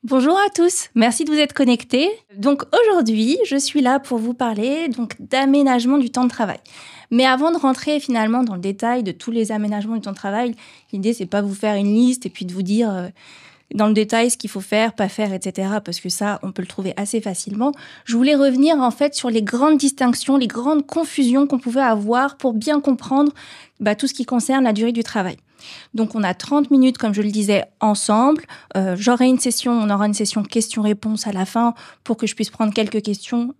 Bonjour à tous, merci de vous être connectés. Donc aujourd'hui, je suis là pour vous parler d'aménagement du temps de travail. Mais avant de rentrer finalement dans le détail de tous les aménagements du temps de travail, l'idée c'est pas vous faire une liste et puis de vous dire dans le détail ce qu'il faut faire, pas faire, etc. Parce que ça, on peut le trouver assez facilement. Je voulais revenir en fait sur les grandes distinctions, les grandes confusions qu'on pouvait avoir pour bien comprendre tout ce qui concerne la durée du travail. Donc, on a 30 minutes, comme je le disais, ensemble. On aura une session questions-réponses à la fin pour que je puisse prendre quelques questions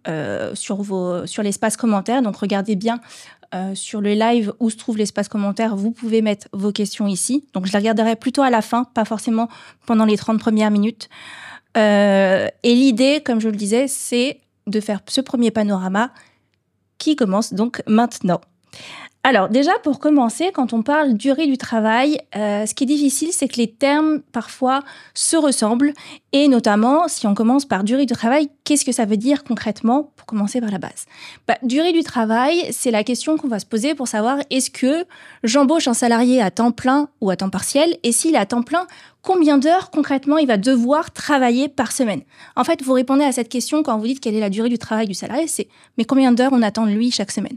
sur l'espace commentaire. Donc, regardez bien sur le live où se trouve l'espace commentaire. Vous pouvez mettre vos questions ici. Donc, je les regarderai plutôt à la fin, pas forcément pendant les 30 premières minutes. Et l'idée, comme je le disais, c'est de faire ce premier panorama qui commence donc maintenant. Alors déjà, pour commencer, quand on parle durée du travail, ce qui est difficile, c'est que les termes, parfois, se ressemblent. Et notamment, si on commence par durée du travail, qu'est-ce que ça veut dire concrètement, pour commencer par la base ? Durée du travail, c'est la question qu'on va se poser pour savoir est-ce que j'embauche un salarié à temps plein ou à temps partiel ? Et s'il est à temps plein, combien d'heures concrètement il va devoir travailler par semaine ? En fait, vous répondez à cette question quand vous dites quelle est la durée du travail du salarié, c'est mais combien d'heures on attend de lui chaque semaine ?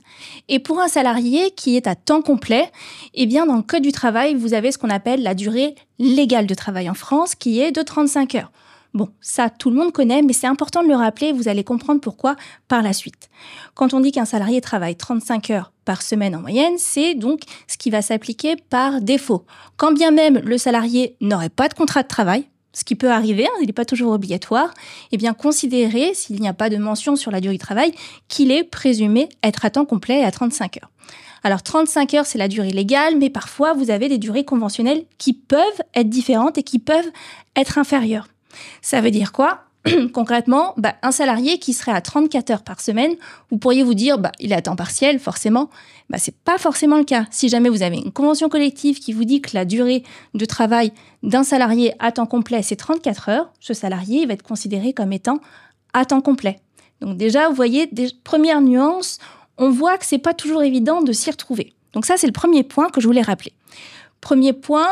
Et pour un salarié qui est à temps complet, eh bien dans le Code du travail, vous avez ce qu'on appelle la durée légale de travail en France qui est de 35 heures. Bon, ça, tout le monde connaît, mais c'est important de le rappeler, vous allez comprendre pourquoi par la suite. Quand on dit qu'un salarié travaille 35 heures par semaine en moyenne, c'est donc ce qui va s'appliquer par défaut. Quand bien même le salarié n'aurait pas de contrat de travail, ce qui peut arriver, il n'est pas toujours obligatoire, eh bien considérez, s'il n'y a pas de mention sur la durée du travail, qu'il est présumé être à temps complet et à 35 heures. Alors 35 heures, c'est la durée légale, mais parfois vous avez des durées conventionnelles qui peuvent être différentes et qui peuvent être inférieures. Ça veut dire quoi ? Concrètement, un salarié qui serait à 34 heures par semaine, vous pourriez vous dire, il est à temps partiel, forcément. C'est pas forcément le cas. Si jamais vous avez une convention collective qui vous dit que la durée de travail d'un salarié à temps complet, c'est 34 heures, ce salarié il va être considéré comme étant à temps complet. Donc déjà, vous voyez, des premières nuances, on voit que c'est pas toujours évident de s'y retrouver. Donc ça, c'est le premier point que je voulais rappeler. Premier point,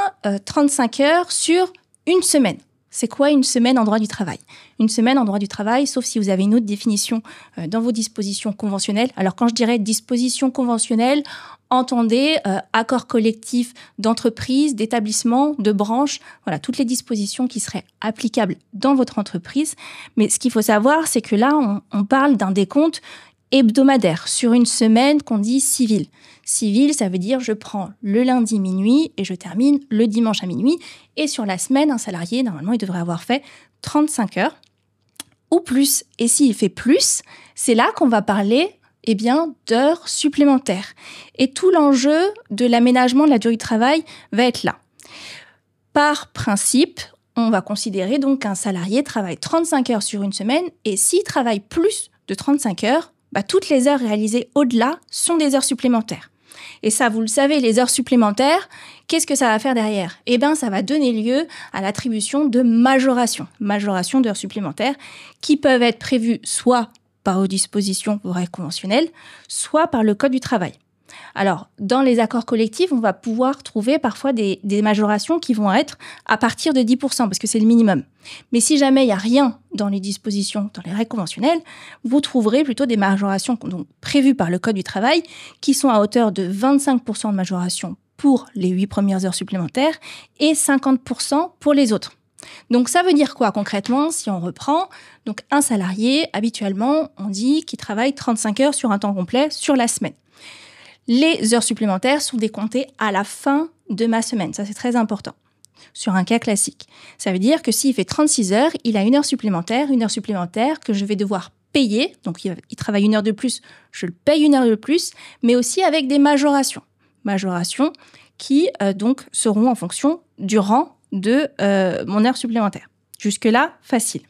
35 heures sur une semaine. C'est quoi une semaine en droit du travail ? Une semaine en droit du travail, sauf si vous avez une autre définition dans vos dispositions conventionnelles. Alors quand je dirais dispositions conventionnelles, entendez accord collectif d'entreprise, d'établissement, de branche, voilà, toutes les dispositions qui seraient applicables dans votre entreprise. Mais ce qu'il faut savoir, c'est que là, on parle d'un décompte hebdomadaire sur une semaine qu'on dit civile. Civil, ça veut dire je prends le lundi minuit et je termine le dimanche à minuit. Et sur la semaine, un salarié, normalement, il devrait avoir fait 35 heures ou plus. Et s'il fait plus, c'est là qu'on va parler d'heures supplémentaires. Et tout l'enjeu de l'aménagement de la durée du travail va être là. Par principe, on va considérer donc qu'un salarié travaille 35 heures sur une semaine et s'il travaille plus de 35 heures, toutes les heures réalisées au-delà sont des heures supplémentaires. Et ça, vous le savez, les heures supplémentaires, qu'est-ce que ça va faire derrière ? Ça va donner lieu à l'attribution de majoration d'heures supplémentaires qui peuvent être prévues soit par vos dispositions, vos règles conventionnelles, soit par le Code du travail. Alors, dans les accords collectifs, on va pouvoir trouver parfois des majorations qui vont être à partir de 10%, parce que c'est le minimum. Mais si jamais il n'y a rien dans les dispositions, dans les règles conventionnelles, vous trouverez plutôt des majorations donc, prévues par le Code du travail qui sont à hauteur de 25% de majoration pour les 8 premières heures supplémentaires et 50% pour les autres. Donc, ça veut dire quoi concrètement si on reprend ? Donc, un salarié, habituellement, on dit qu'il travaille 35 heures sur un temps complet sur la semaine. Les heures supplémentaires sont décomptées à la fin de ma semaine. Ça, c'est très important. Sur un cas classique. Ça veut dire que s'il fait 36 heures, il a une heure supplémentaire que je vais devoir payer. Donc, il travaille une heure de plus, je le paye une heure de plus, mais aussi avec des majorations. Majorations qui, donc, seront en fonction du rang de mon heure supplémentaire. Jusque-là, facile.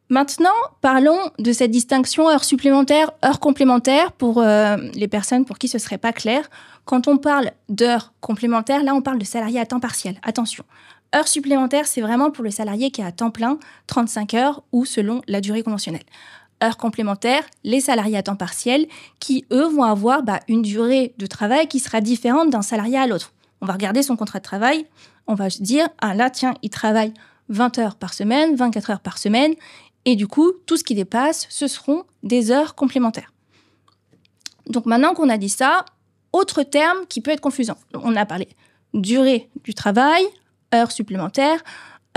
Maintenant, parlons de cette distinction heures supplémentaires, heures complémentaires pour les personnes pour qui ce ne serait pas clair. Quand on parle d'heures complémentaires, là, on parle de salarié à temps partiel. Attention, heures supplémentaires, c'est vraiment pour le salarié qui est à temps plein, 35 heures ou selon la durée conventionnelle. Heures complémentaires, les salariés à temps partiel qui, eux, vont avoir une durée de travail qui sera différente d'un salarié à l'autre. On va regarder son contrat de travail, on va se dire, ah là, tiens, il travaille 20 heures par semaine, 24 heures par semaine. Et du coup, tout ce qui dépasse, ce seront des heures complémentaires. Donc maintenant qu'on a dit ça, autre terme qui peut être confusant. On a parlé durée du travail, heures supplémentaires,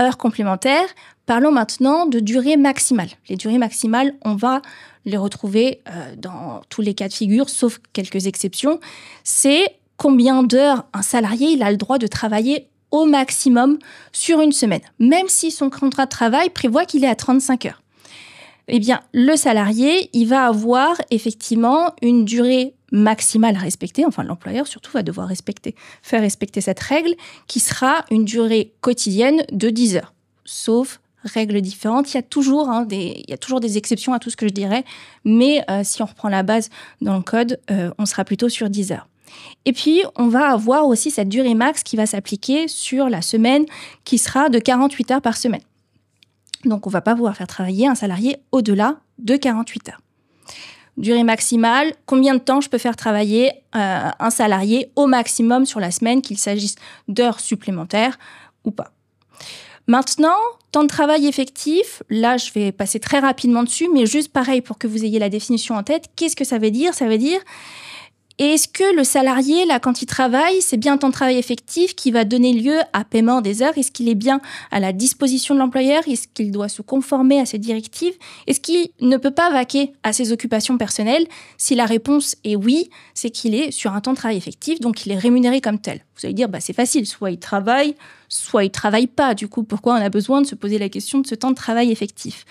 heures complémentaires. Parlons maintenant de durée maximale. Les durées maximales, on va les retrouver dans tous les cas de figure, sauf quelques exceptions. C'est combien d'heures un salarié il a le droit de travailler au maximum sur une semaine, même si son contrat de travail prévoit qu'il est à 35 heures. Eh bien, le salarié, il va avoir effectivement une durée maximale à respecter, enfin l'employeur surtout va devoir faire respecter cette règle, qui sera une durée quotidienne de 10 heures, sauf règles différentes. Il y a toujours des exceptions à tout ce que je dirais, mais si on reprend la base dans le code, on sera plutôt sur 10 heures. Et puis, on va avoir aussi cette durée max qui va s'appliquer sur la semaine, qui sera de 48 heures par semaine. Donc, on ne va pas pouvoir faire travailler un salarié au-delà de 48 heures. Durée maximale, combien de temps je peux faire travailler un salarié au maximum sur la semaine, qu'il s'agisse d'heures supplémentaires ou pas. Maintenant, temps de travail effectif, là je vais passer très rapidement dessus, mais juste pareil pour que vous ayez la définition en tête. Qu'est-ce que ça veut dire ? Ça veut dire, est-ce que le salarié, là, quand il travaille, c'est bien un temps de travail effectif qui va donner lieu à paiement des heures ? Est-ce qu'il est bien à la disposition de l'employeur ? Est-ce qu'il doit se conformer à ses directives ? Est-ce qu'il ne peut pas vaquer à ses occupations personnelles ? Si la réponse est oui, c'est qu'il est sur un temps de travail effectif, donc il est rémunéré comme tel. Vous allez dire, c'est facile, soit il travaille pas. Du coup, pourquoi on a besoin de se poser la question de ce temps de travail effectif ?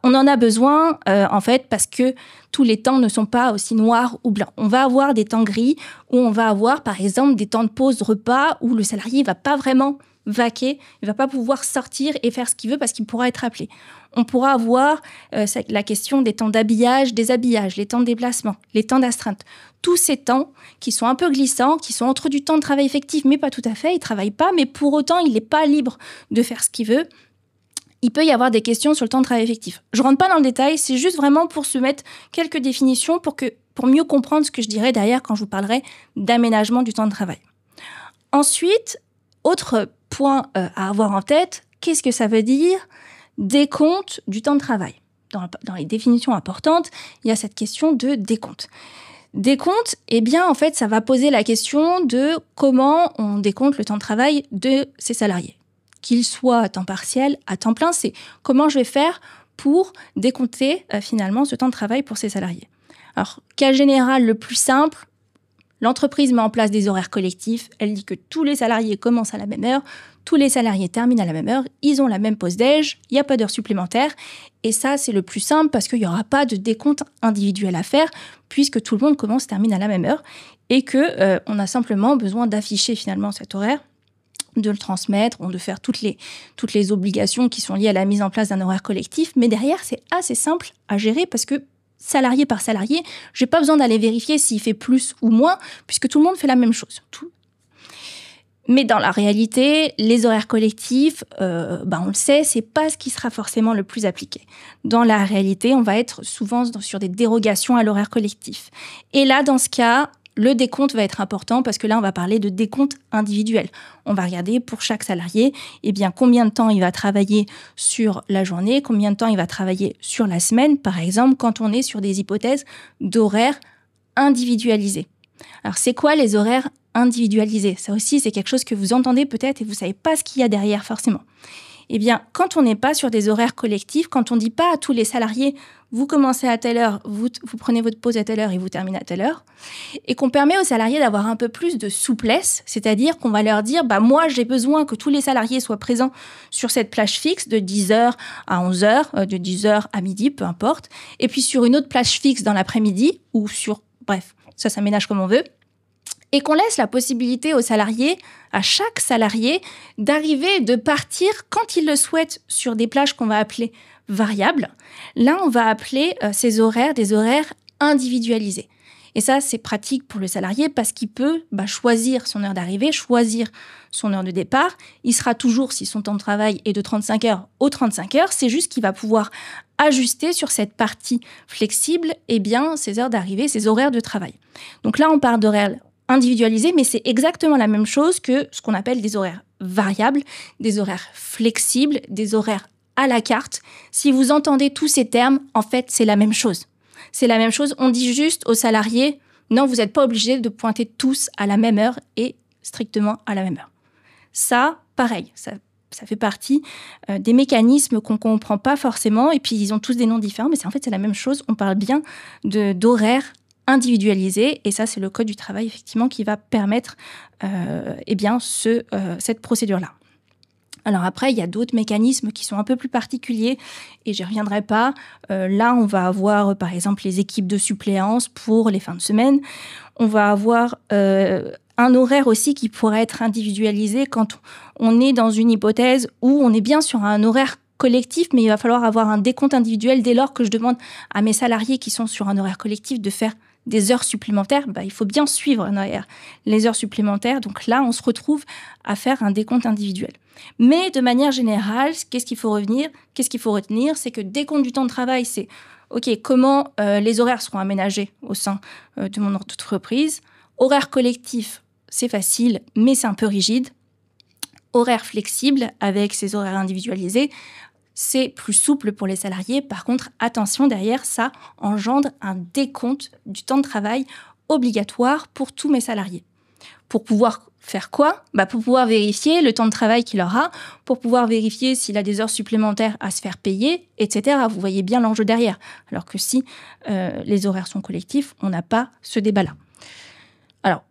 On en a besoin, en fait, parce que tous les temps ne sont pas aussi noirs ou blancs. On va avoir des temps gris où on va avoir, par exemple, des temps de pause repas où le salarié ne va pas vraiment vaquer, il ne va pas pouvoir sortir et faire ce qu'il veut parce qu'il pourra être appelé. On pourra avoir la question des temps d'habillage, déshabillage, les temps de déplacement, les temps d'astreinte. Tous ces temps qui sont un peu glissants, qui sont entre du temps de travail effectif, mais pas tout à fait, il ne travaille pas, mais pour autant, il n'est pas libre de faire ce qu'il veut. Il peut y avoir des questions sur le temps de travail effectif. Je ne rentre pas dans le détail, c'est juste vraiment pour se mettre quelques définitions pour mieux comprendre ce que je dirais derrière quand je vous parlerai d'aménagement du temps de travail. Ensuite, autre point à avoir en tête, qu'est-ce que ça veut dire décompte du temps de travail ? Dans les définitions importantes, il y a cette question de décompte. Décompte, en fait, ça va poser la question de comment on décompte le temps de travail de ses salariés. Qu'il soit à temps partiel, à temps plein, c'est comment je vais faire pour décompter finalement ce temps de travail pour ses salariés. Alors, cas général le plus simple, l'entreprise met en place des horaires collectifs. Elle dit que tous les salariés commencent à la même heure, tous les salariés terminent à la même heure, ils ont la même pause déj, il n'y a pas d'heures supplémentaires. Et ça, c'est le plus simple parce qu'il n'y aura pas de décompte individuel à faire puisque tout le monde commence, termine à la même heure et qu'on a simplement besoin d'afficher finalement cet horaire, de le transmettre, de faire toutes les obligations qui sont liées à la mise en place d'un horaire collectif. Mais derrière, c'est assez simple à gérer parce que salarié par salarié, je n'ai pas besoin d'aller vérifier s'il fait plus ou moins, puisque tout le monde fait la même chose. Mais dans la réalité, les horaires collectifs, on le sait, c'est pas ce qui sera forcément le plus appliqué. Dans la réalité, on va être souvent sur des dérogations à l'horaire collectif. Et là, dans ce cas, le décompte va être important parce que là, on va parler de décompte individuel. On va regarder pour chaque salarié, combien de temps il va travailler sur la journée, combien de temps il va travailler sur la semaine, par exemple, quand on est sur des hypothèses d'horaires individualisés. Alors, c'est quoi les horaires individualisés ? Ça aussi, c'est quelque chose que vous entendez peut-être et vous ne savez pas ce qu'il y a derrière forcément. Quand on n'est pas sur des horaires collectifs, quand on ne dit pas à tous les salariés « vous commencez à telle heure, vous prenez votre pause à telle heure et vous terminez à telle heure », et qu'on permet aux salariés d'avoir un peu plus de souplesse, c'est-à-dire qu'on va leur dire « moi, j'ai besoin que tous les salariés soient présents sur cette plage fixe de 10h à 11h, de 10h à midi, peu importe, et puis sur une autre plage fixe dans l'après-midi, ou sur... Bref, ça s'aménage comme on veut. » Et qu'on laisse la possibilité aux salariés, à chaque salarié, d'arriver, de partir quand il le souhaite sur des plages qu'on va appeler variables. Là, on va appeler ces horaires des horaires individualisés. Et ça, c'est pratique pour le salarié parce qu'il peut choisir son heure d'arrivée, choisir son heure de départ. Il sera toujours, si son temps de travail est de 35 heures, aux 35 heures. C'est juste qu'il va pouvoir ajuster sur cette partie flexible ses heures d'arrivée, ses horaires de travail. Donc là, on parle d'horaires individualisé, mais c'est exactement la même chose que ce qu'on appelle des horaires variables, des horaires flexibles, des horaires à la carte. Si vous entendez tous ces termes, en fait, c'est la même chose. C'est la même chose. On dit juste aux salariés, non, vous n'êtes pas obligés de pointer tous à la même heure et strictement à la même heure. Ça, pareil, ça fait partie des mécanismes qu'on ne comprend pas forcément. Et puis, ils ont tous des noms différents, mais c'est la même chose. On parle bien d'horaires individualisés. Et ça, c'est le Code du travail, effectivement, qui va permettre cette procédure-là. Alors après, il y a d'autres mécanismes qui sont un peu plus particuliers et j'y reviendrai pas. Là, on va avoir, par exemple, les équipes de suppléance pour les fins de semaine. On va avoir un horaire aussi qui pourrait être individualisé quand on est dans une hypothèse où on est bien sur un horaire collectif, mais il va falloir avoir un décompte individuel dès lors que je demande à mes salariés qui sont sur un horaire collectif de faire des heures supplémentaires. Il faut bien suivre les heures supplémentaires. Donc là, on se retrouve à faire un décompte individuel. Mais de manière générale, qu'est-ce qu'il faut retenir, c'est que décompte du temps de travail, c'est OK, comment les horaires seront aménagés au sein de mon entreprise. Horaire collectif, c'est facile, mais c'est un peu rigide. Horaire flexible, avec ces horaires individualisés, c'est plus souple pour les salariés. Par contre, attention, derrière, ça engendre un décompte du temps de travail obligatoire pour tous mes salariés. Pour pouvoir faire quoi ? Pour pouvoir vérifier le temps de travail qu'il aura, pour pouvoir vérifier s'il a des heures supplémentaires à se faire payer, etc. Vous voyez bien l'enjeu derrière. Alors que si les horaires sont collectifs, on n'a pas ce débat-là. Alors,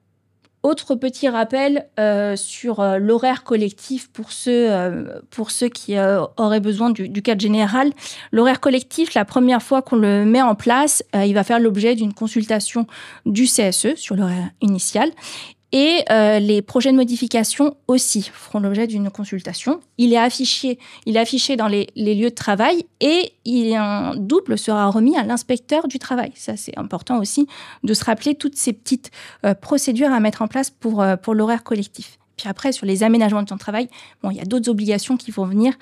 autre petit rappel sur l'horaire collectif pour ceux qui auraient besoin du cadre général. L'horaire collectif, la première fois qu'on le met en place, il va faire l'objet d'une consultation du CSE sur l'horaire initial. Et les projets de modification aussi feront l'objet d'une consultation. Il est affiché dans les lieux de travail et un double sera remis à l'inspecteur du travail. Ça, c'est important aussi de se rappeler toutes ces petites procédures à mettre en place pour l'horaire collectif. Puis après, sur les aménagements de temps de travail, il y a d'autres obligations qui vont venir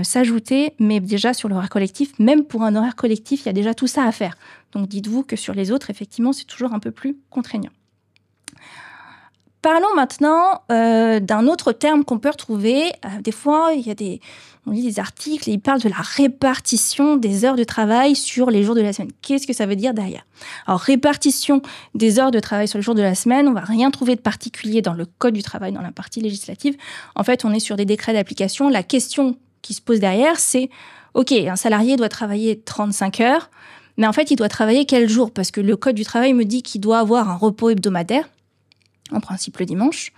s'ajouter, mais déjà sur l'horaire collectif, même pour un horaire collectif, il y a déjà tout ça à faire. Donc dites-vous que sur les autres, effectivement, c'est toujours un peu plus contraignant. Parlons maintenant d'un autre terme qu'on peut retrouver. Des fois, on lit des articles et ils parlent de la répartition des heures de travail sur les jours de la semaine. Qu'est-ce que ça veut dire derrière ? Alors, répartition des heures de travail sur les jours de la semaine, on ne va rien trouver de particulier dans le Code du travail, dans la partie législative. En fait, on est sur des décrets d'application. La question qui se pose derrière, c'est OK, un salarié doit travailler 35 heures, mais en fait, il doit travailler quel jour ? Parce que le Code du travail me dit qu'il doit avoir un repos hebdomadaire, en principe le dimanche.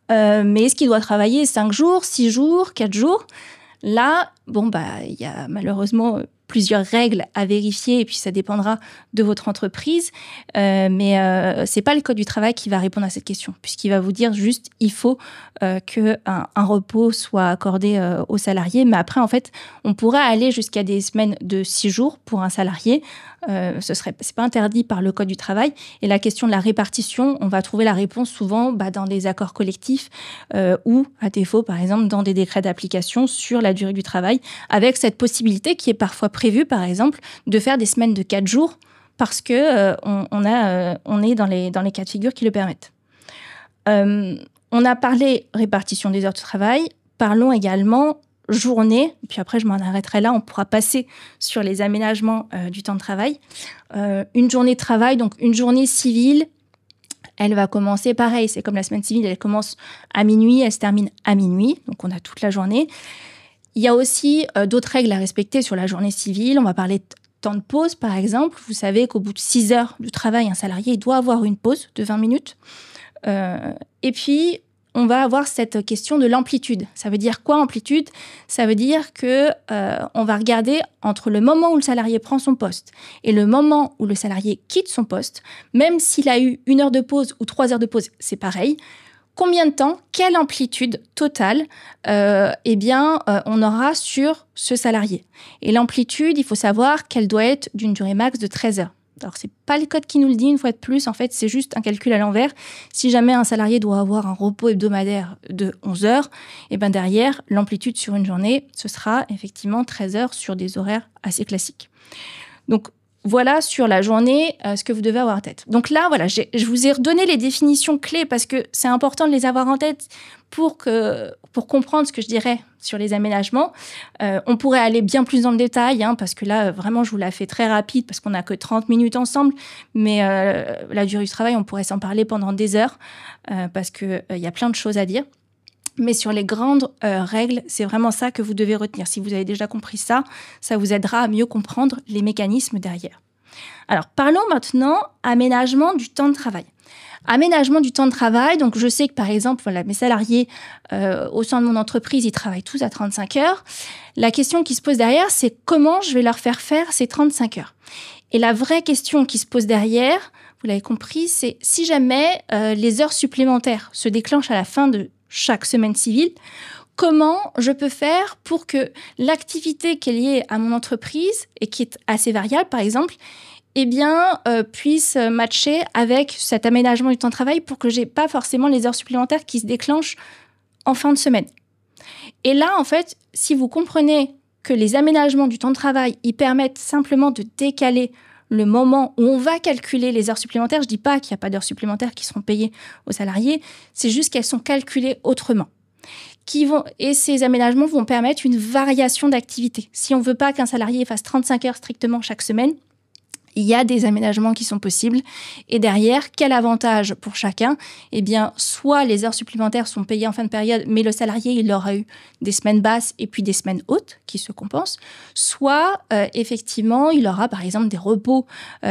Mais est-ce qu'il doit travailler 5 jours, 6 jours, 4 jours ? Là, il y a malheureusement plusieurs règles à vérifier et puis ça dépendra de votre entreprise. Mais c'est pas le Code du travail qui va répondre à cette question, puisqu'il va vous dire juste il faut qu'un repos soit accordé aux salariés. Mais après, en fait, on pourrait aller jusqu'à des semaines de 6 jours pour un salarié. C'est pas interdit par le Code du travail. Et la question de la répartition, on va trouver la réponse souvent dans des accords collectifs ou, à défaut, par exemple, dans des décrets d'application sur la durée du travail, avec cette possibilité qui est parfois prévue, par exemple, de faire des semaines de 4 jours parce que on est dans les cas de figure qui le permettent. On a parlé répartition des heures de travail. Parlons également journée, puis après je m'en arrêterai là, on pourra passer sur les aménagements du temps de travail. Une journée de travail, donc une journée civile, elle va commencer pareil, c'est comme la semaine civile, elle commence à minuit, elle se termine à minuit, donc on a toute la journée. Il y a aussi d'autres règles à respecter sur la journée civile, on va parler de temps de pause par exemple. Vous savez qu'au bout de 6 heures du travail, un salarié il doit avoir une pause de 20 minutes. Et puis, on va avoir cette question de l'amplitude. Ça veut dire quoi, amplitude ? Ça veut dire que on va regarder entre le moment où le salarié prend son poste et le moment où le salarié quitte son poste, même s'il a eu 1 heure de pause ou 3 heures de pause, c'est pareil. Combien de temps, quelle amplitude totale on aura sur ce salarié ? Et l'amplitude, il faut savoir qu'elle doit être d'une durée max de 13 heures. Alors, ce n'est pas le code qui nous le dit une fois de plus. En fait, c'est juste un calcul à l'envers. Si jamais un salarié doit avoir un repos hebdomadaire de 11 heures, derrière, l'amplitude sur une journée, ce sera effectivement 13 heures sur des horaires assez classiques. Donc, voilà sur la journée ce que vous devez avoir en tête. Donc là, voilà, je vous ai redonné les définitions clés parce que c'est important de les avoir en tête pour comprendre ce que je dirais sur les aménagements. On pourrait aller bien plus dans le détail, parce que là, vraiment, je vous la fais très rapide parce qu'on n'a que 30 minutes ensemble. Mais la durée du travail, on pourrait s'en parler pendant des heures parce qu'il y a plein de choses à dire. Mais sur les grandes règles, c'est vraiment ça que vous devez retenir. Si vous avez déjà compris ça, ça vous aidera à mieux comprendre les mécanismes derrière. Alors, parlons maintenant aménagement du temps de travail. Aménagement du temps de travail, donc je sais que par exemple, voilà, mes salariés au sein de mon entreprise, ils travaillent tous à 35 heures. La question qui se pose derrière, c'est comment je vais leur faire faire ces 35 heures. Et la vraie question qui se pose derrière, vous l'avez compris, c'est si jamais les heures supplémentaires se déclenchent à la fin de chaque semaine civile, comment je peux faire pour que l'activité qui est liée à mon entreprise et qui est assez variable, par exemple, puisse matcher avec cet aménagement du temps de travail pour que j'ai pas forcément les heures supplémentaires qui se déclenchent en fin de semaine. Et là, en fait, si vous comprenez que les aménagements du temps de travail, ils permettent simplement de décaler le moment où on va calculer les heures supplémentaires, je dis pas qu'il n'y a pas d'heures supplémentaires qui seront payées aux salariés, c'est juste qu'elles sont calculées autrement. Et ces aménagements vont permettre une variation d'activité. Si on ne veut pas qu'un salarié fasse 35 heures strictement chaque semaine, il y a des aménagements qui sont possibles. Et derrière, quel avantage pour chacun ? Soit les heures supplémentaires sont payées en fin de période, mais le salarié, il aura eu des semaines basses et puis des semaines hautes qui se compensent. Soit, effectivement, il aura par exemple des repos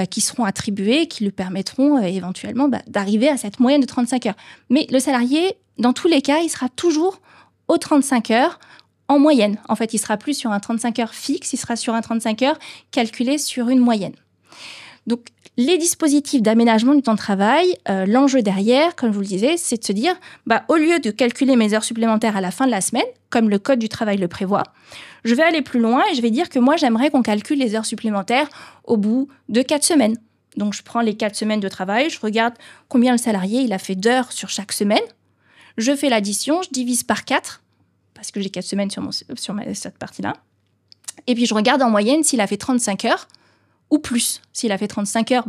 qui seront attribués, qui lui permettront éventuellement d'arriver à cette moyenne de 35 heures. Mais le salarié, dans tous les cas, il sera toujours aux 35 heures en moyenne. En fait, il sera plus sur un 35 heures fixe, il sera sur un 35 heures calculé sur une moyenne. Donc, les dispositifs d'aménagement du temps de travail, l'enjeu derrière, comme je vous le disais, c'est de se dire, au lieu de calculer mes heures supplémentaires à la fin de la semaine, comme le Code du travail le prévoit, je vais aller plus loin et je vais dire que moi, j'aimerais qu'on calcule les heures supplémentaires au bout de 4 semaines. Donc, je prends les 4 semaines de travail, je regarde combien le salarié il a fait d'heures sur chaque semaine, je fais l'addition, je divise par 4, parce que j'ai 4 semaines sur cette partie-là, et puis je regarde en moyenne s'il a fait 35 heures, ou plus. S'il a fait 35 heures,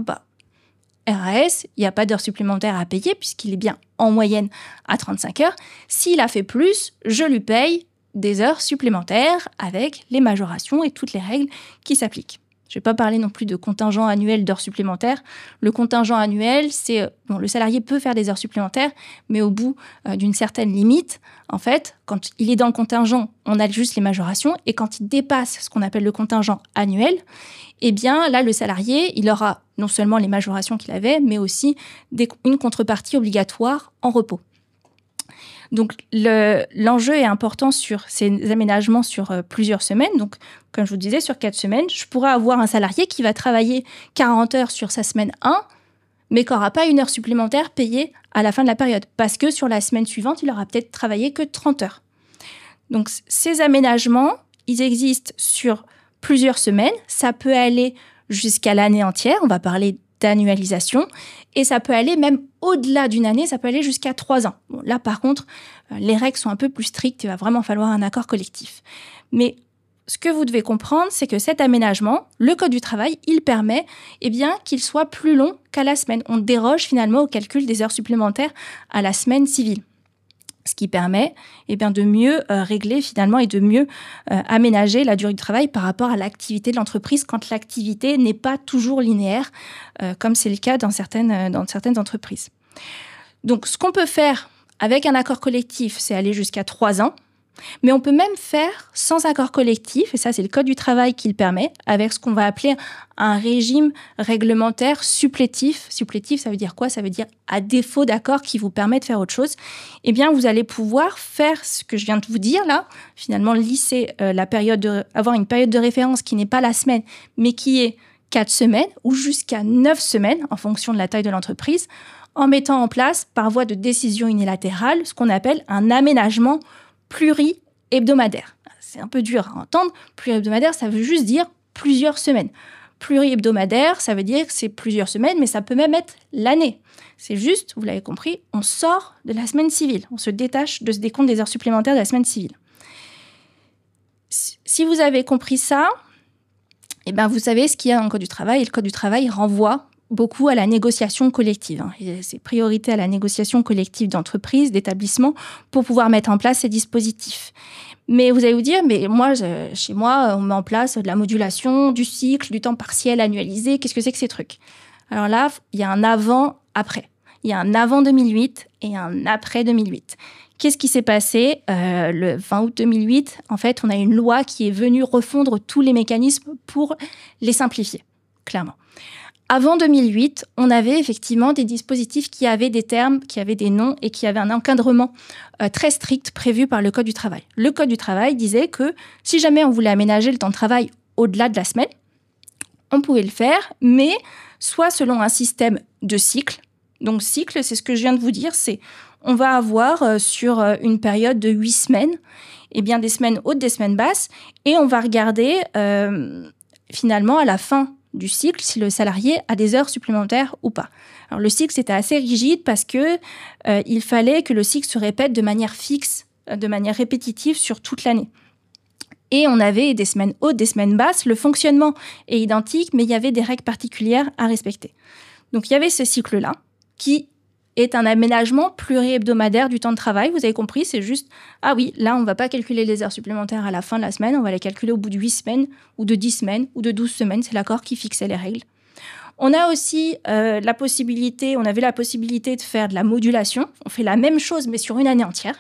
RAS, il n'y a pas d'heures supplémentaires à payer puisqu'il est bien en moyenne à 35 heures. S'il a fait plus, je lui paye des heures supplémentaires avec les majorations et toutes les règles qui s'appliquent. Je ne vais pas parler non plus de contingent annuel d'heures supplémentaires. Le contingent annuel, c'est... le salarié peut faire des heures supplémentaires, mais au bout d'une certaine limite, en fait, quand il est dans le contingent, on ajuste les majorations. Et quand il dépasse ce qu'on appelle le contingent annuel, là, le salarié, il aura non seulement les majorations qu'il avait, mais aussi une contrepartie obligatoire en repos. Donc, l'enjeu est important sur ces aménagements sur plusieurs semaines. Donc, comme je vous disais, sur 4 semaines, je pourrais avoir un salarié qui va travailler 40 heures sur sa semaine 1, mais qui n'aura pas une heure supplémentaire payée à la fin de la période. Parce que sur la semaine suivante, il aura peut-être travaillé que 30 heures. Donc, ces aménagements, ils existent sur plusieurs semaines. Ça peut aller jusqu'à l'année entière. On va parler d'annualisation. Et ça peut aller même au-delà d'une année, ça peut aller jusqu'à 3 ans. Bon, là, par contre, les règles sont un peu plus strictes. Il va vraiment falloir un accord collectif. Mais ce que vous devez comprendre, c'est que cet aménagement, le Code du travail, il permet qu'il soit plus long qu'à la semaine. On déroge finalement au calcul des heures supplémentaires à la semaine civile. Ce qui permet de mieux régler finalement et de mieux aménager la durée du travail par rapport à l'activité de l'entreprise quand l'activité n'est pas toujours linéaire, comme c'est le cas dans certaines entreprises. Donc, ce qu'on peut faire avec un accord collectif, c'est aller jusqu'à 3 ans. Mais on peut même faire sans accord collectif, et ça c'est le Code du travail qui le permet, avec ce qu'on va appeler un régime réglementaire supplétif. Supplétif, ça veut dire quoi ? Ça veut dire à défaut d'accord qui vous permet de faire autre chose. Vous allez pouvoir faire ce que je viens de vous dire là, finalement lisser avoir une période de référence qui n'est pas la semaine, mais qui est 4 semaines ou jusqu'à 9 semaines en fonction de la taille de l'entreprise, en mettant en place par voie de décision unilatérale ce qu'on appelle un aménagement pluri-hebdomadaire. C'est un peu dur à entendre. Pluri-hebdomadaire, ça veut juste dire plusieurs semaines. Pluri-hebdomadaire, ça veut dire que c'est plusieurs semaines, mais ça peut même être l'année. C'est juste, vous l'avez compris, on sort de la semaine civile. On se détache de ce décompte des heures supplémentaires de la semaine civile. Si vous avez compris ça, Eh bien, vous savez ce qu'il y a dans le Code du travail. Et le Code du travail renvoie beaucoup à la négociation collective. C'est priorité à la négociation collective d'entreprise, d'établissement, pour pouvoir mettre en place ces dispositifs. Mais vous allez vous dire, mais moi, chez moi, on met en place de la modulation, du cycle, du temps partiel annualisé. Qu'est-ce que c'est que ces trucs? Alors là, il y a un avant-après. Il y a un avant 2008 et un après 2008. Qu'est-ce qui s'est passé le 20 août 2008? En fait, on a une loi qui est venue refondre tous les mécanismes pour les simplifier, clairement. Avant 2008, on avait effectivement des dispositifs qui avaient des termes, qui avaient des noms et qui avaient un encadrement très strict prévu par le Code du travail. Le Code du travail disait que si jamais on voulait aménager le temps de travail au-delà de la semaine, on pouvait le faire, mais soit selon un système de cycle. Donc cycle, c'est ce que je viens de vous dire, c'est on va avoir sur une période de 8 semaines, eh bien des semaines hautes, des semaines basses, et on va regarder finalement à la fin du cycle si le salarié a des heures supplémentaires ou pas. Alors le cycle, c'était assez rigide parce que il fallait que le cycle se répète de manière fixe, de manière répétitive sur toute l'année. Et on avait des semaines hautes, des semaines basses. Le fonctionnement est identique, mais il y avait des règles particulières à respecter. Donc il y avait ce cycle-là qui est un aménagement pluri-hebdomadaire du temps de travail. Vous avez compris, c'est juste, ah oui, là, on ne va pas calculer les heures supplémentaires à la fin de la semaine, on va les calculer au bout de 8 semaines, ou de 10 semaines, ou de 12 semaines. C'est l'accord qui fixait les règles. On a aussi la possibilité de faire de la modulation. On fait la même chose, mais sur une année entière.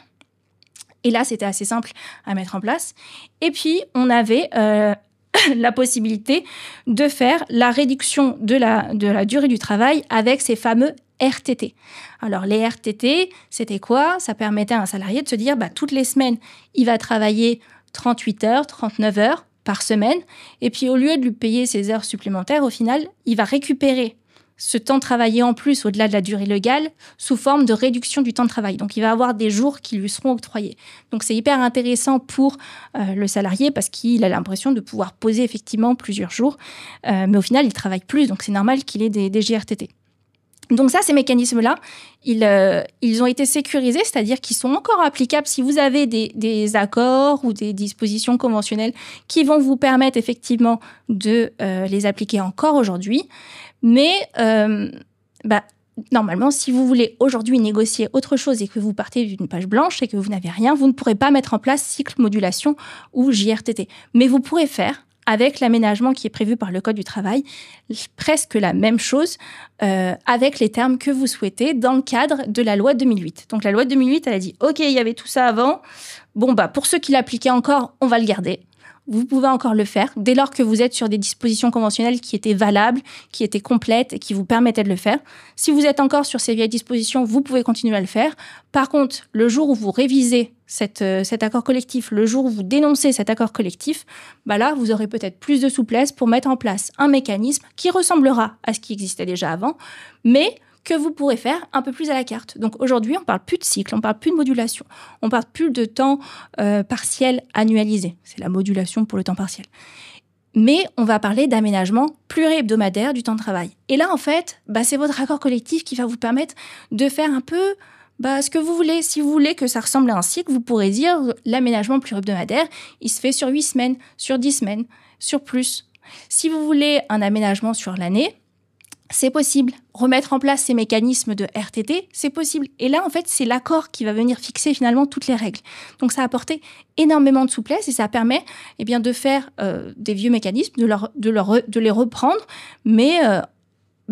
Et là, c'était assez simple à mettre en place. Et puis, on avait la possibilité de faire la réduction de la durée du travail avec ces fameux RTT. Alors, les RTT, c'était quoi? Ça permettait à un salarié de se dire, toutes les semaines, il va travailler 38 heures, 39 heures par semaine. Et puis, au lieu de lui payer ses heures supplémentaires, au final, il va récupérer ce temps travaillé en plus au-delà de la durée légale sous forme de réduction du temps de travail. Donc, il va avoir des jours qui lui seront octroyés. Donc, c'est hyper intéressant pour le salarié parce qu'il a l'impression de pouvoir poser effectivement plusieurs jours. Mais au final, il travaille plus, donc c'est normal qu'il ait des GRTT. Donc ça, ces mécanismes-là, ils ont été sécurisés, c'est-à-dire qu'ils sont encore applicables si vous avez des accords ou des dispositions conventionnelles qui vont vous permettre effectivement de les appliquer encore aujourd'hui. Mais normalement, si vous voulez aujourd'hui négocier autre chose et que vous partez d'une page blanche et que vous n'avez rien, vous ne pourrez pas mettre en place cycle modulation ou JRTT. Mais vous pourrez faire, avec l'aménagement qui est prévu par le Code du travail, presque la même chose avec les termes que vous souhaitez dans le cadre de la loi de 2008. Donc la loi de 2008, elle a dit « Ok, il y avait tout ça avant. Bon, pour ceux qui l'appliquaient encore, on va le garder. » Vous pouvez encore le faire dès lors que vous êtes sur des dispositions conventionnelles qui étaient valables, qui étaient complètes et qui vous permettaient de le faire. Si vous êtes encore sur ces vieilles dispositions, vous pouvez continuer à le faire. Par contre, le jour où vous révisez cet accord collectif, le jour où vous dénoncez cet accord collectif, là, vous aurez peut-être plus de souplesse pour mettre en place un mécanisme qui ressemblera à ce qui existait déjà avant, mais que vous pourrez faire un peu plus à la carte. Donc aujourd'hui, on ne parle plus de cycle, on ne parle plus de modulation, on ne parle plus de temps partiel annualisé. C'est la modulation pour le temps partiel. Mais on va parler d'aménagement pluri-hebdomadaire du temps de travail. Et là, en fait, c'est votre accord collectif qui va vous permettre de faire un peu ce que vous voulez. Si vous voulez que ça ressemble à un cycle, vous pourrez dire l'aménagement pluri-hebdomadaire, il se fait sur 8 semaines, sur 10 semaines, sur plus. Si vous voulez un aménagement sur l'année, c'est possible. Remettre en place ces mécanismes de RTT, c'est possible. Et là, en fait, c'est l'accord qui va venir fixer finalement toutes les règles. Donc, ça a apporté énormément de souplesse et ça permet de faire des vieux mécanismes, de les reprendre, mais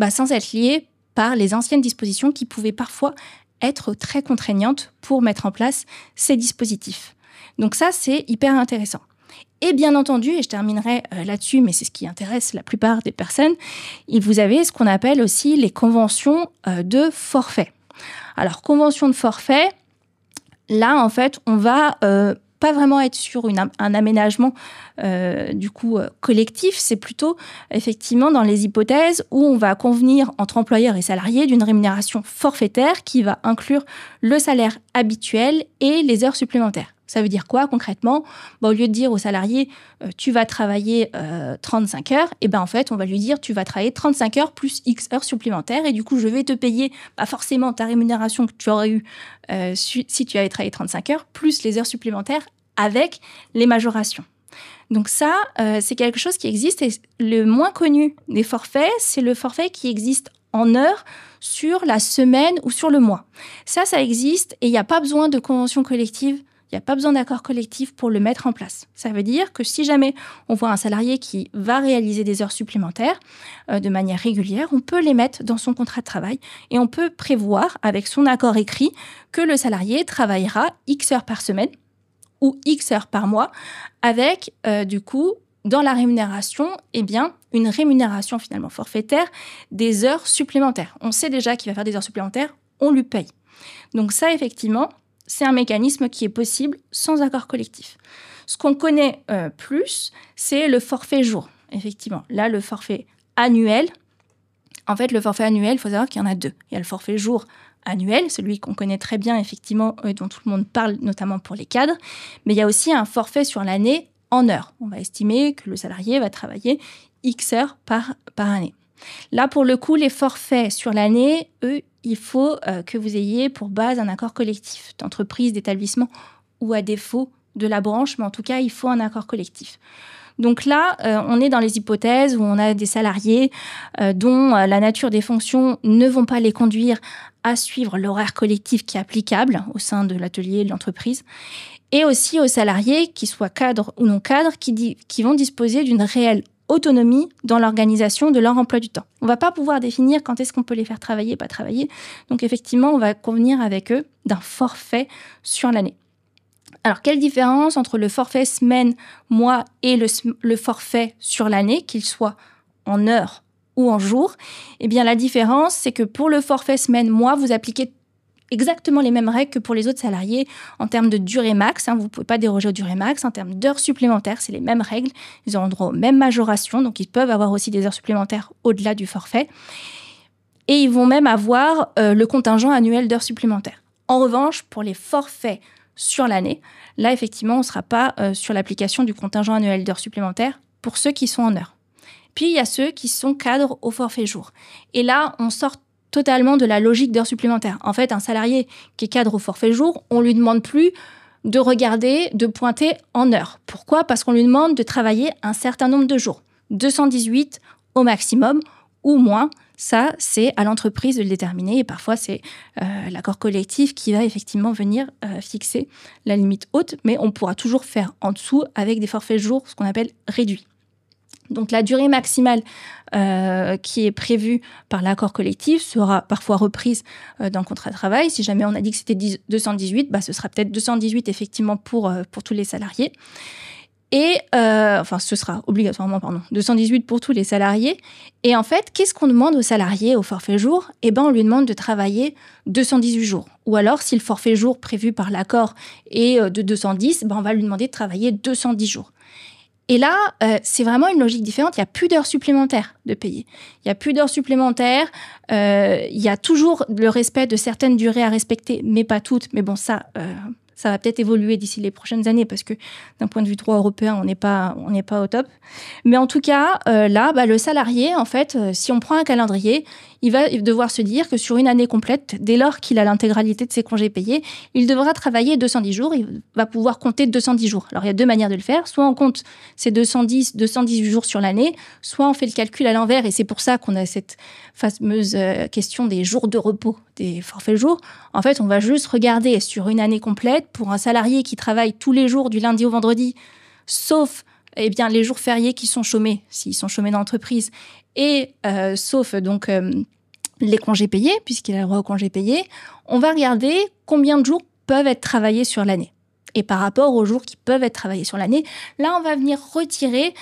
sans être liés par les anciennes dispositions qui pouvaient parfois être très contraignantes pour mettre en place ces dispositifs. Donc ça, c'est hyper intéressant. Et bien entendu, et je terminerai là-dessus, mais c'est ce qui intéresse la plupart des personnes, vous avez ce qu'on appelle aussi les conventions de forfait. Alors, convention de forfait, là, en fait, on va pas vraiment être sur un aménagement collectif, c'est plutôt effectivement dans les hypothèses où on va convenir entre employeurs et salariés d'une rémunération forfaitaire qui va inclure le salaire habituel et les heures supplémentaires. Ça veut dire quoi concrètement? Au lieu de dire au salarié tu vas travailler 35 heures, en fait, on va lui dire tu vas travailler 35 heures plus X heures supplémentaires et du coup, je vais te payer forcément ta rémunération que tu aurais eue si tu avais travaillé 35 heures plus les heures supplémentaires avec les majorations. Donc ça, c'est quelque chose qui existe. Et le moins connu des forfaits, c'est le forfait qui existe en heures sur la semaine ou sur le mois. Ça existe et il n'y a pas besoin de convention collective. Il n'y a pas besoin d'accord collectif pour le mettre en place. Ça veut dire que si jamais on voit un salarié qui va réaliser des heures supplémentaires de manière régulière, on peut les mettre dans son contrat de travail et on peut prévoir avec son accord écrit que le salarié travaillera X heures par semaine ou X heures par mois avec du coup dans la rémunération, une rémunération finalement forfaitaire des heures supplémentaires. On sait déjà qu'il va faire des heures supplémentaires, on lui paye. Donc ça, effectivement, c'est un mécanisme qui est possible sans accord collectif. Ce qu'on connaît plus, c'est le forfait jour. Effectivement, là, le forfait annuel. En fait, le forfait annuel, il faut savoir qu'il y en a deux. Il y a le forfait jour annuel, celui qu'on connaît très bien, effectivement, dont tout le monde parle, notamment pour les cadres. Mais il y a aussi un forfait sur l'année en heures. On va estimer que le salarié va travailler X heures par année. Là, pour le coup, les forfaits sur l'année, eux, il faut que vous ayez pour base un accord collectif d'entreprise, d'établissement ou à défaut de la branche, mais en tout cas, il faut un accord collectif. Donc là, on est dans les hypothèses où on a des salariés dont la nature des fonctions ne vont pas les conduire à suivre l'horaire collectif qui est applicable au sein de l'atelier de l'entreprise, et aussi aux salariés, qui soient cadres ou non cadres, qui vont disposer d'une réelle autonomie dans l'organisation de leur emploi du temps. On ne va pas pouvoir définir quand est-ce qu'on peut les faire travailler, pas travailler. Donc effectivement, on va convenir avec eux d'un forfait sur l'année. Alors, quelle différence entre le forfait semaine, mois et le forfait sur l'année, qu'il soit en heures ou en jours? Eh bien, la différence, c'est que pour le forfait semaine, mois, vous appliquez exactement les mêmes règles que pour les autres salariés en termes de durée max. Vous ne pouvez pas déroger aux durées max. En termes d'heures supplémentaires, c'est les mêmes règles. Ils auront droit aux mêmes majorations. Donc, ils peuvent avoir aussi des heures supplémentaires au-delà du forfait. Et ils vont même avoir le contingent annuel d'heures supplémentaires. En revanche, pour les forfaits sur l'année, là, effectivement, on ne sera pas sur l'application du contingent annuel d'heures supplémentaires pour ceux qui sont en heures. Puis, il y a ceux qui sont cadres au forfait jour. Et là, on sort totalement de la logique d'heures supplémentaires. En fait, un salarié qui est cadre au forfait jour, on ne lui demande plus de regarder, de pointer en heures. Pourquoi ? Parce qu'on lui demande de travailler un certain nombre de jours. 218 au maximum ou moins. Ça, c'est à l'entreprise de le déterminer. Et parfois, c'est l'accord collectif qui va effectivement venir fixer la limite haute. Mais on pourra toujours faire en dessous avec des forfaits jours, ce qu'on appelle réduits. Donc, la durée maximale qui est prévue par l'accord collectif sera parfois reprise dans le contrat de travail. Si jamais on a dit que c'était 218, ce sera peut-être 218 effectivement pour tous les salariés. Et, ce sera obligatoirement, 218 pour tous les salariés. Et en fait, qu'est-ce qu'on demande aux salariés au forfait jour ? On lui demande de travailler 218 jours. Ou alors, si le forfait jour prévu par l'accord est de 210, on va lui demander de travailler 210 jours. Et là, c'est vraiment une logique différente. Il n'y a plus d'heures supplémentaires de payer. Il n'y a plus d'heures supplémentaires. Il y a toujours le respect de certaines durées à respecter, mais pas toutes. Mais bon, ça va peut-être évoluer d'ici les prochaines années parce que d'un point de vue droit européen, on n'est pas au top. Mais en tout cas, là, le salarié, en fait, si on prend un calendrier, il va devoir se dire que sur une année complète, dès lors qu'il a l'intégralité de ses congés payés, il devra travailler 210 jours. Il va pouvoir compter 210 jours. Alors, il y a deux manières de le faire. Soit on compte ces 218 jours sur l'année, soit on fait le calcul à l'envers. Et c'est pour ça qu'on a cette fameuse question des jours de repos, des forfaits jours. En fait, on va juste regarder sur une année complète pour un salarié qui travaille tous les jours du lundi au vendredi, sauf les jours fériés qui sont chômés, s'ils sont chômés dans l'entreprise, et sauf donc les congés payés, puisqu'il a le droit aux congés payés, on va regarder combien de jours peuvent être travaillés sur l'année. Et par rapport aux jours qui peuvent être travaillés sur l'année, là, on va venir retirer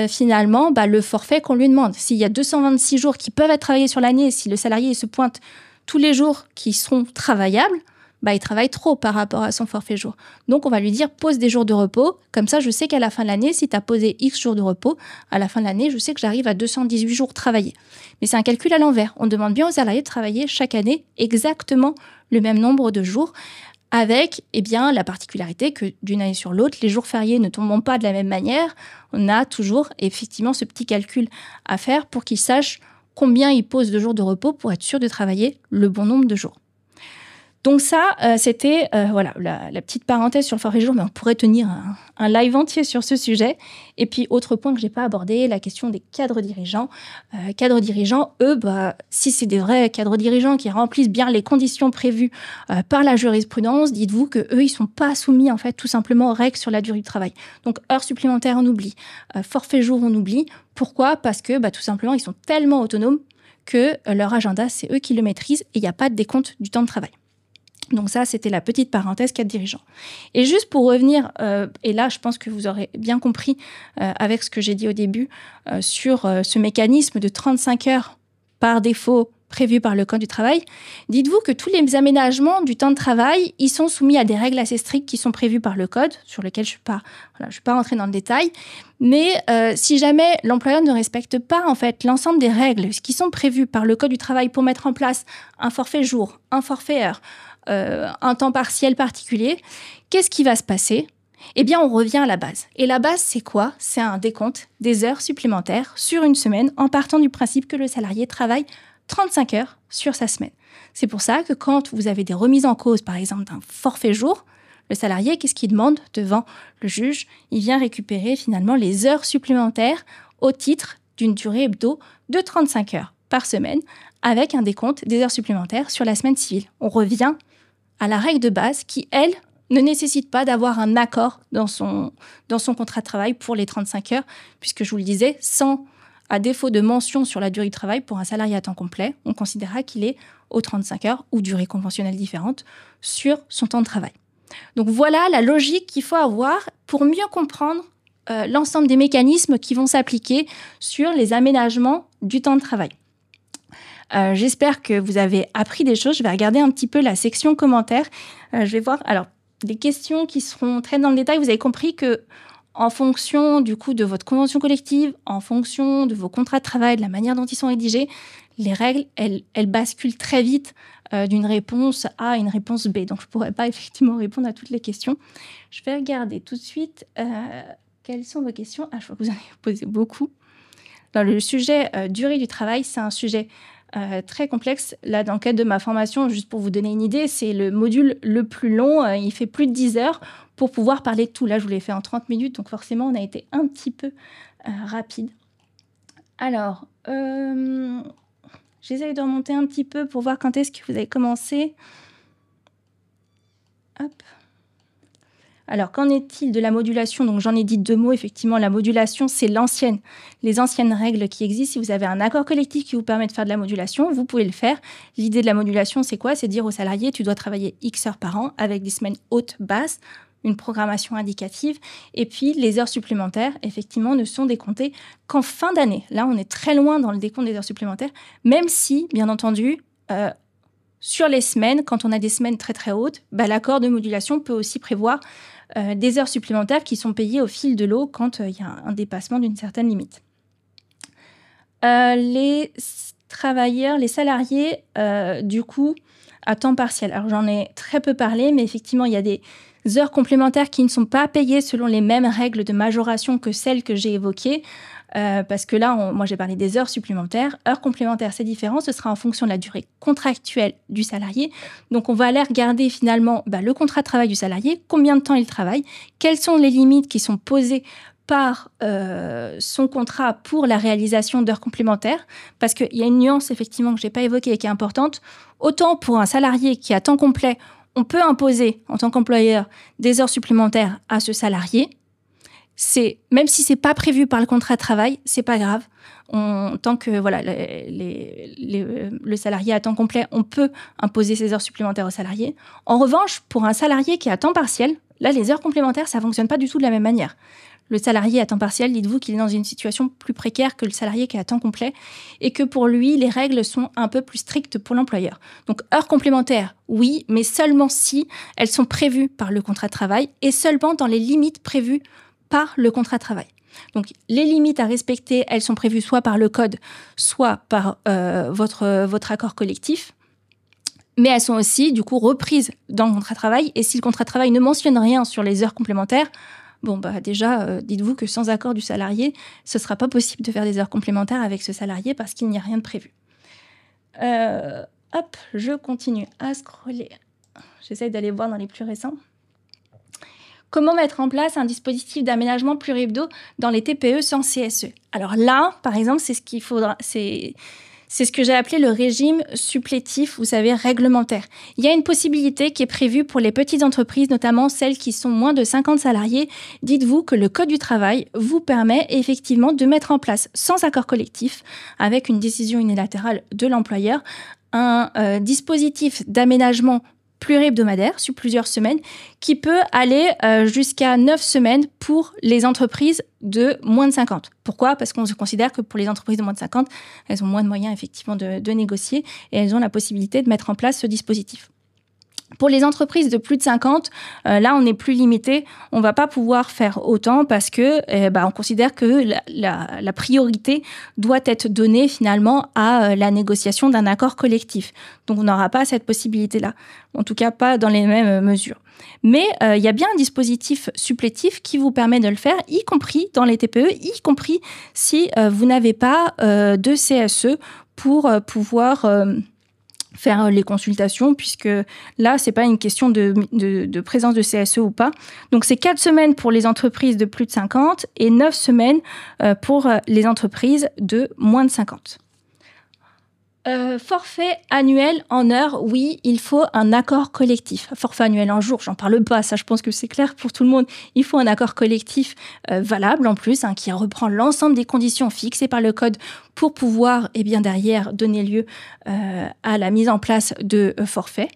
finalement le forfait qu'on lui demande. S'il y a 226 jours qui peuvent être travaillés sur l'année, si le salarié se pointe tous les jours qui seront travaillables, il travaille trop par rapport à son forfait jour. Donc, on va lui dire, pose des jours de repos. Comme ça, je sais qu'à la fin de l'année, si tu as posé X jours de repos, à la fin de l'année, je sais que j'arrive à 218 jours travaillés. Mais c'est un calcul à l'envers. On demande bien aux salariés de travailler chaque année exactement le même nombre de jours, avec la particularité que d'une année sur l'autre, les jours fériés ne tombent pas de la même manière. On a toujours effectivement ce petit calcul à faire pour qu'ils sachent combien ils posent de jours de repos pour être sûr de travailler le bon nombre de jours. Donc ça, c'était voilà, la petite parenthèse sur le forfait jour, mais on pourrait tenir un live entier sur ce sujet. Et puis, autre point que je n'ai pas abordé, la question des cadres dirigeants. Cadres dirigeants, eux, si c'est des vrais cadres dirigeants qui remplissent bien les conditions prévues par la jurisprudence, dites-vous qu'eux, ils ne sont pas soumis, en fait, tout simplement aux règles sur la durée du travail. Donc, heures supplémentaires, on oublie. Forfait jour, on oublie. Pourquoi ? Parce que, tout simplement, ils sont tellement autonomes que leur agenda, c'est eux qui le maîtrisent et il n'y a pas de décompte du temps de travail. Donc ça, c'était la petite parenthèse cadre dirigeant. Et juste pour revenir, et là, je pense que vous aurez bien compris avec ce que j'ai dit au début sur ce mécanisme de 35 heures par défaut prévu par le Code du travail, dites-vous que tous les aménagements du temps de travail, ils sont soumis à des règles assez strictes qui sont prévues par le Code, sur lesquelles je ne suis pas rentrée dans le détail. Mais si jamais l'employeur ne respecte pas en fait l'ensemble des règles qui sont prévues par le Code du travail pour mettre en place un forfait jour, un forfait heure, un temps partiel particulier, qu'est-ce qui va se passer ? Eh bien, on revient à la base. Et la base, c'est quoi ? C'est un décompte des heures supplémentaires sur une semaine en partant du principe que le salarié travaille 35 heures sur sa semaine. C'est pour ça que quand vous avez des remises en cause, par exemple, d'un forfait jour, le salarié, qu'est-ce qu'il demande devant le juge ? Il vient récupérer finalement les heures supplémentaires au titre d'une durée hebdo de 35 heures par semaine avec un décompte des heures supplémentaires sur la semaine civile. On revient à la règle de base qui, elle, ne nécessite pas d'avoir un accord dans son contrat de travail pour les 35 heures, puisque je vous le disais, à défaut de mention sur la durée de travail pour un salarié à temps complet, on considérera qu'il est aux 35 heures ou durée conventionnelle différente sur son temps de travail. Donc voilà la logique qu'il faut avoir pour mieux comprendre l'ensemble des mécanismes qui vont s'appliquer sur les aménagements du temps de travail. J'espère que vous avez appris des choses. Je vais regarder un petit peu la section commentaires. Je vais voir. Alors, des questions qui seront très dans le détail. Vous avez compris que en fonction du coup de votre convention collective, en fonction de vos contrats de travail, de la manière dont ils sont rédigés, les règles, elles basculent très vite d'une réponse A à une réponse B. Donc, je ne pourrais pas effectivement répondre à toutes les questions. Je vais regarder tout de suite quelles sont vos questions. Je crois que vous en avez posé beaucoup. Dans le sujet durée du travail, c'est un sujet très complexe. Là, dans le cadre de ma formation, juste pour vous donner une idée, c'est le module le plus long. Il fait plus de 10 heures pour pouvoir parler de tout. Là, je vous l'ai fait en 30 minutes, donc forcément, on a été un petit peu rapide. Alors, j'essaye de remonter un petit peu pour voir quand est-ce que vous avez commencé. Hop. Alors, qu'en est-il de la modulation ? Donc, j'en ai dit 2 mots. Effectivement, la modulation, c'est les anciennes règles qui existent. Si vous avez un accord collectif qui vous permet de faire de la modulation, vous pouvez le faire. L'idée de la modulation, c'est quoi ? C'est dire au salarié, tu dois travailler X heures par an avec des semaines hautes, basses, une programmation indicative. Et puis, les heures supplémentaires, effectivement, ne sont décomptées qu'en fin d'année. Là, on est très loin dans le décompte des heures supplémentaires, même si, bien entendu, sur les semaines, quand on a des semaines très très hautes, l'accord de modulation peut aussi prévoir des heures supplémentaires qui sont payées au fil de l'eau quand il y a un dépassement d'une certaine limite. Les travailleurs, les salariés, du coup, à temps partiel. Alors, j'en ai très peu parlé, mais effectivement, il y a des heures complémentaires qui ne sont pas payées selon les mêmes règles de majoration que celles que j'ai évoquées. Parce que là, moi, j'ai parlé des heures supplémentaires. Heures complémentaires, c'est différent. Ce sera en fonction de la durée contractuelle du salarié. Donc, on va aller regarder finalement le contrat de travail du salarié, combien de temps il travaille, quelles sont les limites qui sont posées par son contrat pour la réalisation d'heures complémentaires. Parce qu'il y a une nuance, effectivement, que je n'ai pas évoquée et qui est importante. Autant pour un salarié qui est à temps complet, on peut imposer, en tant qu'employeur, des heures supplémentaires à ce salarié. Même si c'est pas prévu par le contrat de travail, c'est pas grave. Tant que le salarié à temps complet, on peut imposer ces heures supplémentaires au salarié. En revanche, pour un salarié qui est à temps partiel, là, les heures complémentaires, ça fonctionne pas du tout de la même manière. Le salarié à temps partiel, dites-vous qu'il est dans une situation plus précaire que le salarié qui est à temps complet et que pour lui, les règles sont un peu plus strictes pour l'employeur. Donc, heures complémentaires, oui, mais seulement si elles sont prévues par le contrat de travail et seulement dans les limites prévues par le contrat de travail. Donc, les limites à respecter, elles sont prévues soit par le code, soit par votre accord collectif. Mais elles sont aussi, du coup, reprises dans le contrat de travail. Et si le contrat de travail ne mentionne rien sur les heures complémentaires, déjà, dites-vous que sans accord du salarié, ce ne sera pas possible de faire des heures complémentaires avec ce salarié parce qu'il n'y a rien de prévu. Je continue à scroller J'essaie d'aller voir dans les plus récents. Comment mettre en place un dispositif d'aménagement plurihebdo dans les TPE sans CSE? Alors là, par exemple, c'est ce qu'il faudra... C'est ce que j'ai appelé le régime supplétif, vous savez, réglementaire. Il y a une possibilité qui est prévue pour les petites entreprises, notamment celles qui sont moins de 50 salariés. Dites-vous que le Code du travail vous permet effectivement de mettre en place, sans accord collectif, avec une décision unilatérale de l'employeur, un dispositif d'aménagement plurihebdomadaire sur plusieurs semaines qui peut aller jusqu'à 9 semaines pour les entreprises de moins de 50. Pourquoi? Parce qu'on se considère que pour les entreprises de moins de 50, elles ont moins de moyens effectivement de négocier et elles ont la possibilité de mettre en place ce dispositif. Pour les entreprises de plus de 50, là, on est plus limité. On ne va pas pouvoir faire autant parce que on considère que la priorité doit être donnée finalement à la négociation d'un accord collectif. Donc, on n'aura pas cette possibilité-là. En tout cas, pas dans les mêmes mesures. Mais il y a bien un dispositif supplétif qui vous permet de le faire, y compris dans les TPE, y compris si vous n'avez pas de CSE pour pouvoir... faire les consultations, puisque là, c'est pas une question de présence de CSE ou pas. Donc, c'est 4 semaines pour les entreprises de plus de 50 et 9 semaines pour les entreprises de moins de 50. Forfait annuel en heures, oui, il faut un accord collectif. Forfait annuel en jours, j'en parle pas, ça je pense que c'est clair pour tout le monde. Il faut un accord collectif valable en plus, qui reprend l'ensemble des conditions fixées par le code pour pouvoir, derrière, donner lieu à la mise en place de forfait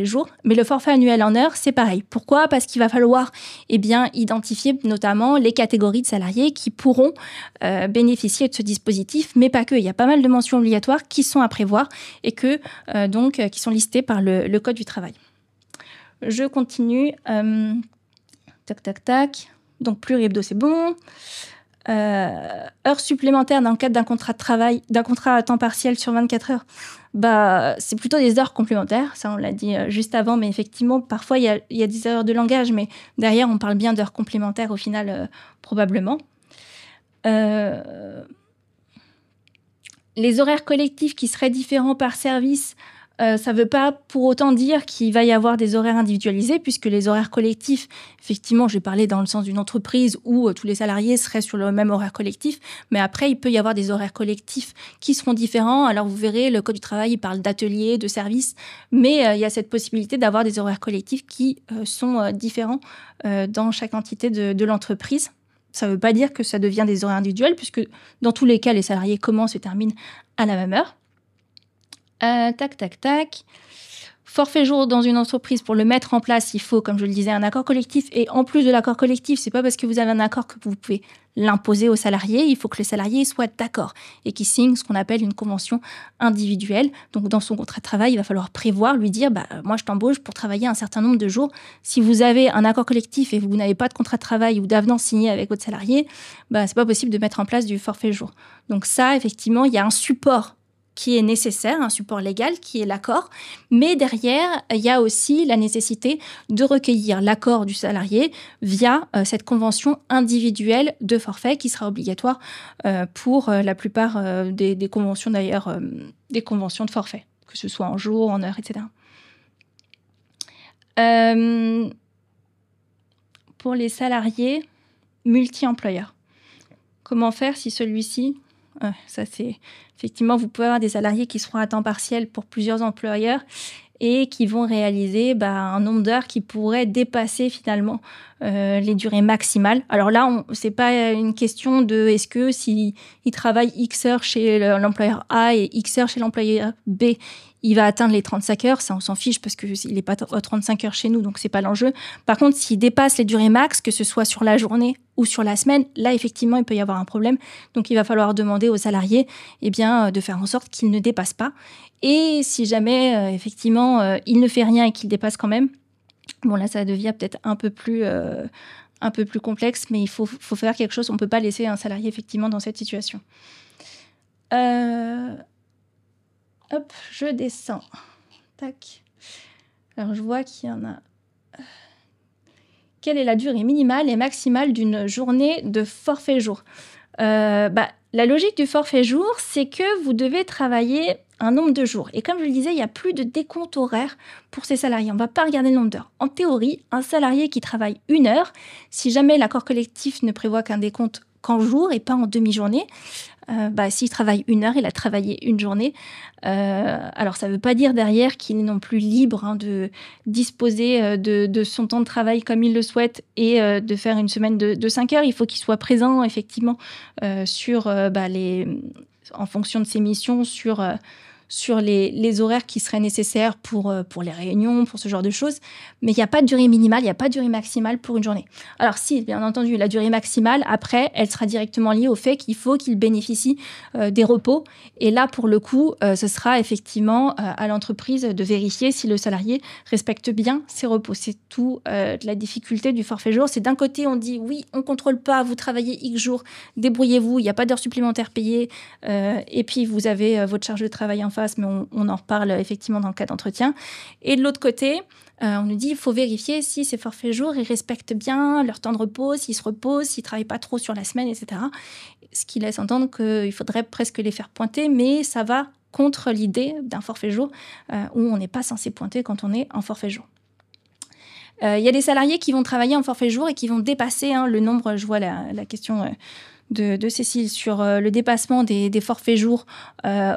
jour. Mais le forfait annuel en heures, c'est pareil. Pourquoi? Parce qu'il va falloir identifier notamment les catégories de salariés qui pourront bénéficier de ce dispositif, mais pas que. Il y a pas mal de mentions obligatoires qui sont à prévoir et qui sont listées par le Code du travail. Je continue. Donc, plurihebdo, c'est bon. Heures supplémentaires dans le cadre d'un contrat de travail, d'un contrat à temps partiel sur 24 heures, c'est plutôt des heures complémentaires. Ça, on l'a dit juste avant, mais effectivement, parfois, il y a des erreurs de langage, mais derrière, on parle bien d'heures complémentaires au final, probablement. Les horaires collectifs qui seraient différents par service, ça ne veut pas pour autant dire qu'il va y avoir des horaires individualisés, puisque les horaires collectifs, effectivement, j'ai parlé dans le sens d'une entreprise où tous les salariés seraient sur le même horaire collectif, mais après, il peut y avoir des horaires collectifs qui seront différents. Alors, vous verrez, le Code du travail, il parle d'ateliers, de services, mais il y a cette possibilité d'avoir des horaires collectifs qui sont différents dans chaque entité de l'entreprise. Ça ne veut pas dire que ça devient des horaires individuels, puisque dans tous les cas, les salariés commencent et terminent à la même heure. Forfait jour dans une entreprise, pour le mettre en place, il faut, comme je le disais, un accord collectif. Et en plus de l'accord collectif, c'est pas parce que vous avez un accord que vous pouvez l'imposer aux salariés. Il faut que le salarié soit d'accord et qu'il signe ce qu'on appelle une convention individuelle. Donc, dans son contrat de travail, il va falloir prévoir, lui dire, moi, je t'embauche pour travailler un certain nombre de jours. Si vous avez un accord collectif et vous n'avez pas de contrat de travail ou d'avenant signé avec votre salarié, c'est pas possible de mettre en place du forfait jour. Donc ça, effectivement, il y a un support qui est nécessaire, un support légal qui est l'accord, mais derrière, il y a aussi la nécessité de recueillir l'accord du salarié via cette convention individuelle de forfait qui sera obligatoire pour la plupart des conventions d'ailleurs, des conventions de forfait, que ce soit en jours, en heures, etc. Pour les salariés multi-employeurs, comment faire si celui-ci... ça c'est effectivement, vous pouvez avoir des salariés qui seront à temps partiel pour plusieurs employeurs et qui vont réaliser un nombre d'heures qui pourrait dépasser finalement les durées maximales. Alors là, c'est pas une question de est-ce que s'il travaille X heures chez l'employeur A et X heures chez l'employeur B, il va atteindre les 35 heures, ça on s'en fiche parce qu'il n'est pas 35 heures chez nous, donc c'est pas l'enjeu. Par contre, s'il dépasse les durées max, que ce soit sur la journée ou sur la semaine, là effectivement il peut y avoir un problème. Donc il va falloir demander aux salariés de faire en sorte qu'il ne dépasse pas. Et si jamais effectivement il ne fait rien et qu'il dépasse quand même, bon là ça devient peut-être un peu plus complexe, mais il faut faire quelque chose. On ne peut pas laisser un salarié effectivement dans cette situation. Hop, je descends. Tac. Alors, je vois qu'il y en a... Quelle est la durée minimale et maximale d'une journée de forfait jour? La logique du forfait jour, c'est que vous devez travailler un nombre de jours. Et comme je le disais, il n'y a plus de décompte horaire pour ces salariés. On ne va pas regarder le nombre d'heures. En théorie, un salarié qui travaille 1 heure, si jamais l'accord collectif ne prévoit qu'un décompte qu'en jour et pas en demi-journée, s'il travaille 1 heure, il a travaillé une journée. Alors, ça ne veut pas dire derrière qu'il est non plus libre de disposer de son temps de travail comme il le souhaite et de faire une semaine de 5 heures. Il faut qu'il soit présent, effectivement, en fonction de ses missions, sur les horaires qui seraient nécessaires pour les réunions, pour ce genre de choses. Mais il n'y a pas de durée minimale, il n'y a pas de durée maximale pour une journée. Alors si, bien entendu, la durée maximale, après, elle sera directement liée au fait qu'il faut qu'il bénéficie des repos. Et là, pour le coup, ce sera effectivement à l'entreprise de vérifier si le salarié respecte bien ses repos. C'est tout la difficulté du forfait jour. C'est d'un côté, on dit oui, on ne contrôle pas, vous travaillez X jours, débrouillez-vous, il n'y a pas d'heures supplémentaires payées. Et puis, vous avez votre charge de travail en face, mais on en reparle effectivement dans le cas d'entretien. Et de l'autre côté, on nous dit qu'il faut vérifier si ces forfaits jours, ils respectent bien leur temps de repos, s'ils se reposent, s'ils ne travaillent pas trop sur la semaine, etc. Ce qui laisse entendre qu'il faudrait presque les faire pointer, mais ça va contre l'idée d'un forfait jour où on n'est pas censé pointer quand on est en forfait jour. Il y a des salariés qui vont travailler en forfait jour et qui vont dépasser le nombre, je vois la question de Cécile sur le dépassement des forfaits jours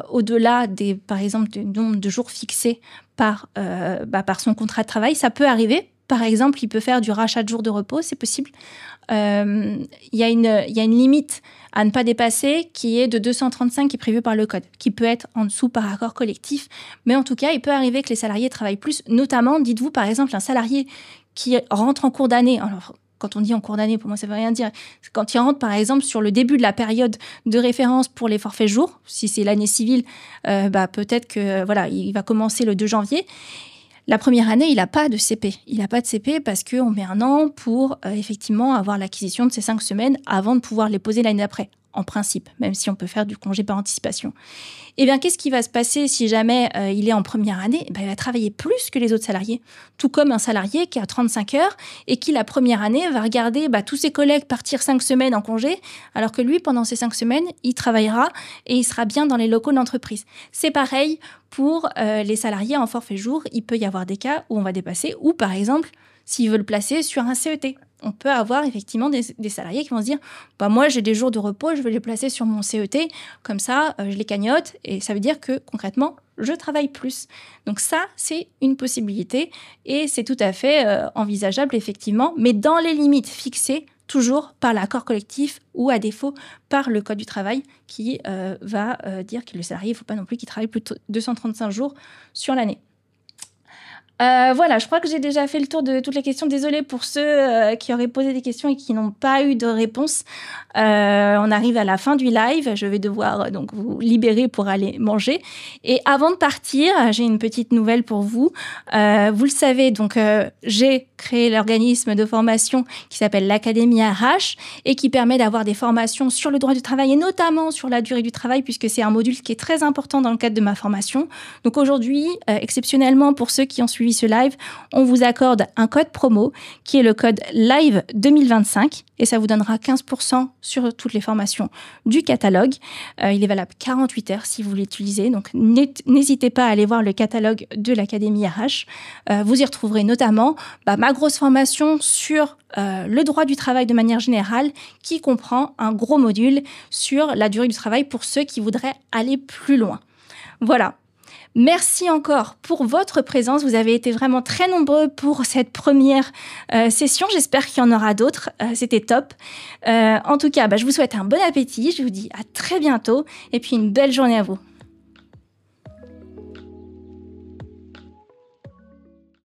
au-delà par exemple du nombre de jours fixés par son contrat de travail. Ça peut arriver. Par exemple, il peut faire du rachat de jours de repos, c'est possible. Il y a une limite à ne pas dépasser qui est de 235 qui est prévue par le code, qui peut être en dessous par accord collectif. Mais en tout cas, il peut arriver que les salariés travaillent plus. Notamment, dites-vous par exemple, un salarié qui rentre en cours d'année. Alors, quand on dit en cours d'année, pour moi, ça ne veut rien dire. Quand il rentre, par exemple, sur le début de la période de référence pour les forfaits jours, si c'est l'année civile, peut-être que il va commencer le 2 janvier. La première année, il n'a pas de CP. Il n'a pas de CP parce qu'on met 1 an pour effectivement avoir l'acquisition de ces 5 semaines avant de pouvoir les poser l'année d'après, en principe, même si on peut faire du congé par anticipation. Eh bien, qu'est-ce qui va se passer si jamais il est en première année ? Il va travailler plus que les autres salariés. Tout comme un salarié qui a 35 heures et qui, la première année, va regarder tous ses collègues partir 5 semaines en congé, alors que lui, pendant ces 5 semaines, il travaillera et il sera bien dans les locaux de l'entreprise. C'est pareil pour les salariés en forfait jour. Il peut y avoir des cas où on va dépasser, ou par exemple, s'ils veulent placer sur un CET. On peut avoir effectivement des salariés qui vont se dire moi j'ai des jours de repos, je vais les placer sur mon CET, comme ça je les cagnotte et ça veut dire que concrètement je travaille plus. Donc ça c'est une possibilité et c'est tout à fait envisageable effectivement, mais dans les limites fixées toujours par l'accord collectif ou à défaut par le code du travail qui va dire que le salarié, il ne faut pas non plus qu'il travaille plus de 235 jours sur l'année. Je crois que j'ai déjà fait le tour de toutes les questions. Désolée pour ceux qui auraient posé des questions et qui n'ont pas eu de réponse. On arrive à la fin du live. Je vais devoir donc vous libérer pour aller manger. Et avant de partir, j'ai une petite nouvelle pour vous. Vous le savez, donc j'ai créé l'organisme de formation qui s'appelle l'Académie RH et qui permet d'avoir des formations sur le droit du travail et notamment sur la durée du travail puisque c'est un module qui est très important dans le cadre de ma formation. Donc aujourd'hui, exceptionnellement pour ceux qui ont suivi ce live, on vous accorde un code promo qui est le code LIVE 2025 et ça vous donnera 15% sur toutes les formations du catalogue. Il est valable 48 heures si vous l'utilisez, donc n'hésitez pas à aller voir le catalogue de l'Académie RH. Vous y retrouverez notamment ma grosse formation sur le droit du travail de manière générale qui comprend un gros module sur la durée du travail pour ceux qui voudraient aller plus loin. Voilà. Merci encore pour votre présence. Vous avez été vraiment très nombreux pour cette première session. J'espère qu'il y en aura d'autres. C'était top. En tout cas, je vous souhaite un bon appétit. Je vous dis à très bientôt et puis une belle journée à vous.